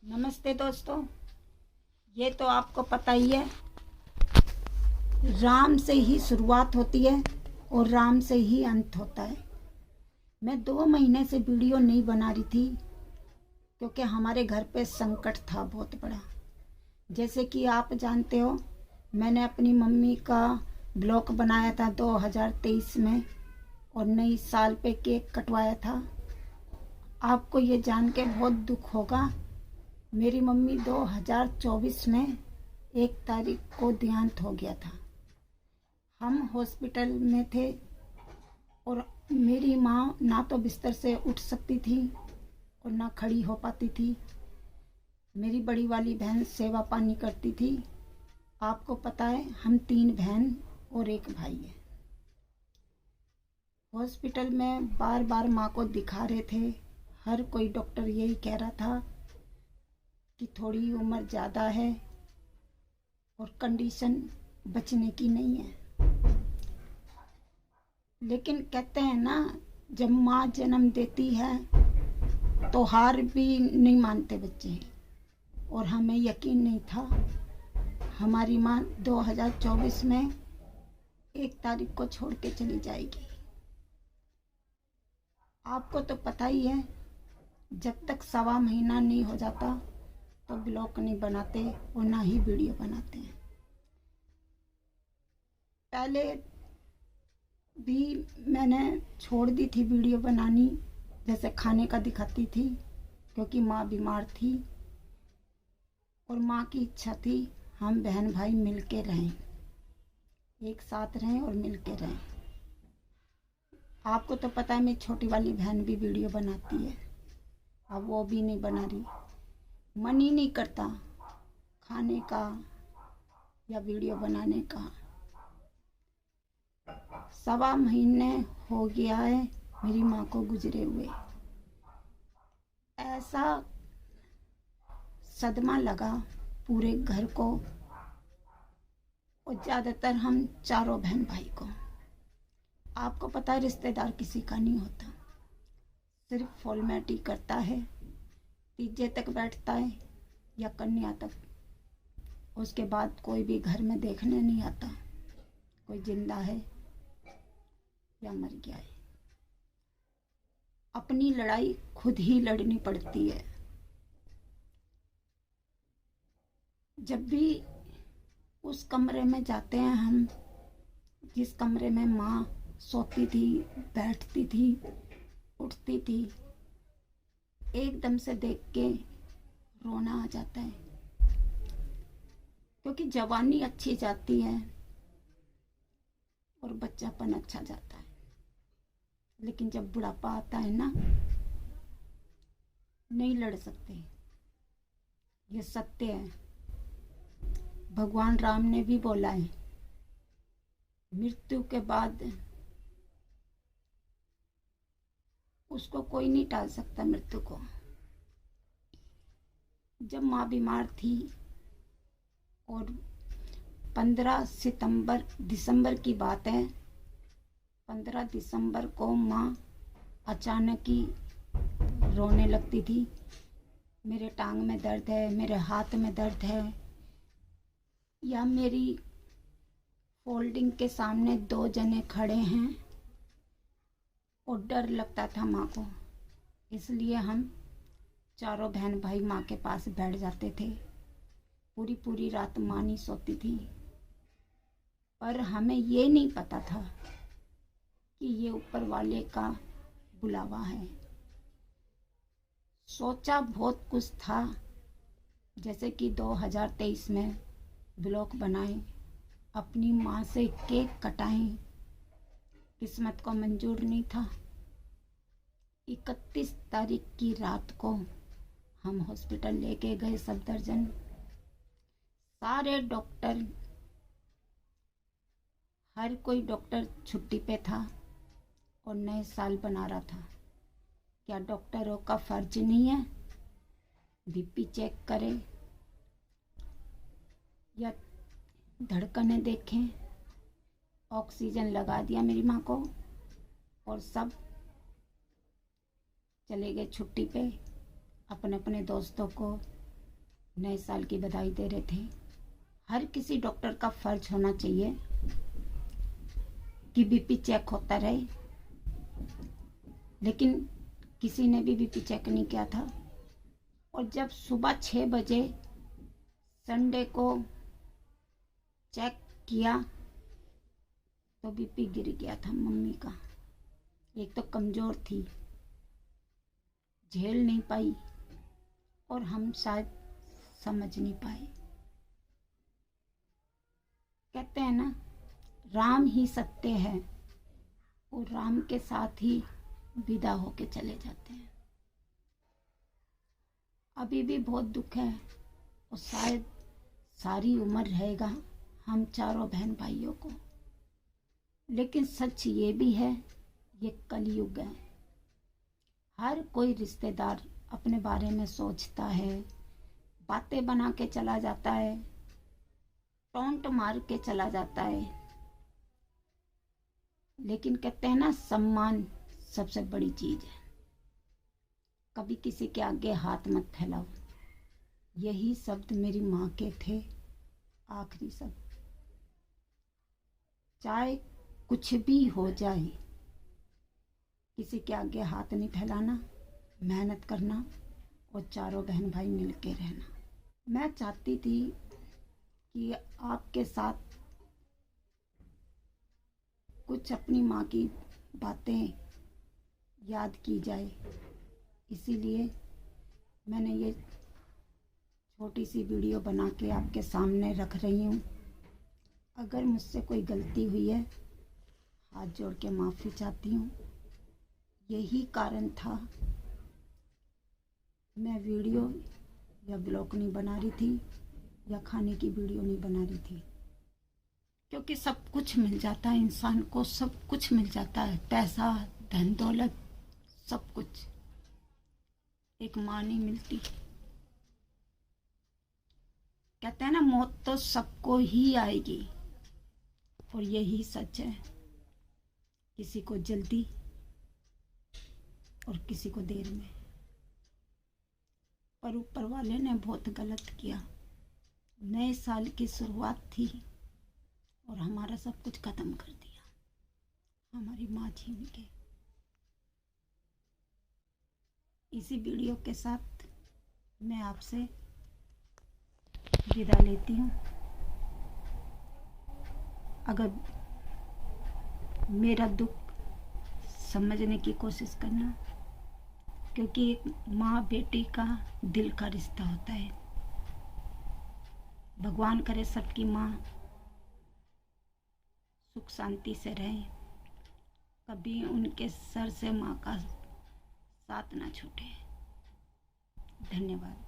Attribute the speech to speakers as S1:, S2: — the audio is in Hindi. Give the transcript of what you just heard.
S1: नमस्ते दोस्तों। ये तो आपको पता ही है, राम से ही शुरुआत होती है और राम से ही अंत होता है। मैं 2 महीने से वीडियो नहीं बना रही थी क्योंकि हमारे घर पे संकट था बहुत बड़ा। जैसे कि आप जानते हो, मैंने अपनी मम्मी का ब्लॉग बनाया था 2023 में और नई साल पे केक कटवाया था। आपको ये जान के बहुत दुख होगा, मेरी मम्मी 2024 में 1 तारीख को देहांत हो गया था। हम हॉस्पिटल में थे और मेरी माँ ना तो बिस्तर से उठ सकती थी और ना खड़ी हो पाती थी। मेरी बड़ी वाली बहन सेवा पानी करती थी। आपको पता है, हम 3 बहन और 1 भाई है। हॉस्पिटल में बार बार माँ को दिखा रहे थे। हर कोई डॉक्टर यही कह रहा था कि थोड़ी उम्र ज़्यादा है और कंडीशन बचने की नहीं है। लेकिन कहते हैं ना, जब माँ जन्म देती है तो हार भी नहीं मानते बच्चे, और हमें यकीन नहीं था। हमारी माँ 2024 में 1 तारीख को छोड़ के चली जाएगी। आपको तो पता ही है, जब तक 1.25 महीना नहीं हो जाता तो ब्लॉग नहीं बनाते और ना ही वीडियो बनाते हैं। पहले भी मैंने छोड़ दी थी वीडियो बनानी, जैसे खाने का दिखाती थी, क्योंकि माँ बीमार थी और माँ की इच्छा थी हम बहन भाई मिल के रहें, एक साथ रहें और मिल के रहें। आपको तो पता है, मेरी छोटी वाली बहन भी वीडियो बनाती है, अब वो भी नहीं बना रही। मन ही नहीं करता खाने का या वीडियो बनाने का। 1.25 महीने हो गया है मेरी माँ को गुजरे हुए। ऐसा सदमा लगा पूरे घर को, और ज़्यादातर हम चारों बहन भाई को। आपको पता है, रिश्तेदार किसी का नहीं होता, सिर्फ फॉर्मेलिटी करता है, तीजे तक बैठता है या कन्या तक। उसके बाद कोई भी घर में देखने नहीं आता कोई जिंदा है या मर गया है। अपनी लड़ाई खुद ही लड़नी पड़ती है। जब भी उस कमरे में जाते हैं हम, जिस कमरे में माँ सोती थी, बैठती थी, उठती थी, एकदम से देख के रोना आ जाता है, क्योंकि जवानी अच्छी जाती है और बच्चापन अच्छा जाता है। लेकिन जब बुढ़ापा आता है ना, नहीं लड़ सकते, ये सत्य है। भगवान राम ने भी बोला है, मृत्यु के बाद उसको कोई नहीं टाल सकता मृत्यु को। जब माँ बीमार थी और 15 दिसंबर की बात है, 15 दिसंबर को माँ अचानक ही रोने लगती थी। मेरे टांग में दर्द है, मेरे हाथ में दर्द है, या मेरी फोल्डिंग के सामने 2 जने खड़े हैं, और डर लगता था माँ को। इसलिए हम चारों बहन भाई माँ के पास बैठ जाते थे। पूरी पूरी रात माँ नहीं सोती थी, पर हमें ये नहीं पता था कि ये ऊपर वाले का बुलावा है। सोचा बहुत कुछ था, जैसे कि 2023 में ब्लॉग बनाए, अपनी माँ से केक कटाएं, किस्मत को मंजूर नहीं था। 31 तारीख की रात को हम हॉस्पिटल लेके गए, सफदरजंग। सारे डॉक्टर, हर कोई डॉक्टर छुट्टी पे था और नए साल बना रहा था। क्या डॉक्टरों का फर्ज नहीं है बीपी चेक करें या धड़कनें देखें? ऑक्सीजन लगा दिया मेरी माँ को और सब चले गए छुट्टी पे, अपने अपने दोस्तों को नए साल की बधाई दे रहे थे। हर किसी डॉक्टर का फर्ज होना चाहिए कि बीपी चेक होता रहे, लेकिन किसी ने भी बीपी चेक नहीं किया था। और जब सुबह 6 बजे संडे को चेक किया तो बीपी गिर गया था मम्मी का। एक तो कमज़ोर थी, झेल नहीं पाई, और हम शायद समझ नहीं पाए। कहते हैं ना, राम ही सत्य है, और राम के साथ ही विदा होके चले जाते हैं। अभी भी बहुत दुख है, और शायद सारी उम्र रहेगा हम चारों बहन भाइयों को। लेकिन सच ये भी है, ये कलयुग है। हर कोई रिश्तेदार अपने बारे में सोचता है, बातें बना के चला जाता है, टोंट मार के चला जाता है। लेकिन कहते हैं ना, सम्मान सबसे बड़ी चीज है। कभी किसी के आगे हाथ मत फैलाओ। यही शब्द मेरी माँ के थे, आखिरी शब्द। चाहे कुछ भी हो जाए, किसी के आगे हाथ नहीं फैलाना, मेहनत करना, और चारों बहन भाई मिल के रहना। मैं चाहती थी कि आपके साथ कुछ अपनी माँ की बातें याद की जाए, इसीलिए मैंने ये छोटी सी वीडियो बना के आपके सामने रख रही हूँ। अगर मुझसे कोई गलती हुई है, हाथ जोड़ के माफ़ी चाहती हूँ। यही कारण था, मैं वीडियो या ब्लॉग नहीं बना रही थी, या खाने की वीडियो नहीं बना रही थी, क्योंकि सब कुछ मिल जाता है इंसान को, सब कुछ मिल जाता है, पैसा, धन दौलत, सब कुछ। एक माँ नहीं मिलती। कहते हैं ना, मौत तो सबको ही आएगी, और यही सच है। किसी को जल्दी और किसी को देर में, पर ऊपर वाले ने बहुत गलत किया। नए साल की शुरुआत थी और हमारा सब कुछ खत्म कर दिया, हमारी माँ छीन के। इसी वीडियो के साथ मैं आपसे विदा लेती हूँ। अगर मेरा दुख समझने की कोशिश करना, क्योंकि एक माँ बेटी का दिल का रिश्ता होता है। भगवान करे सबकी माँ सुख शांति से रहे, कभी उनके सर से माँ का साथ ना छूटे। धन्यवाद।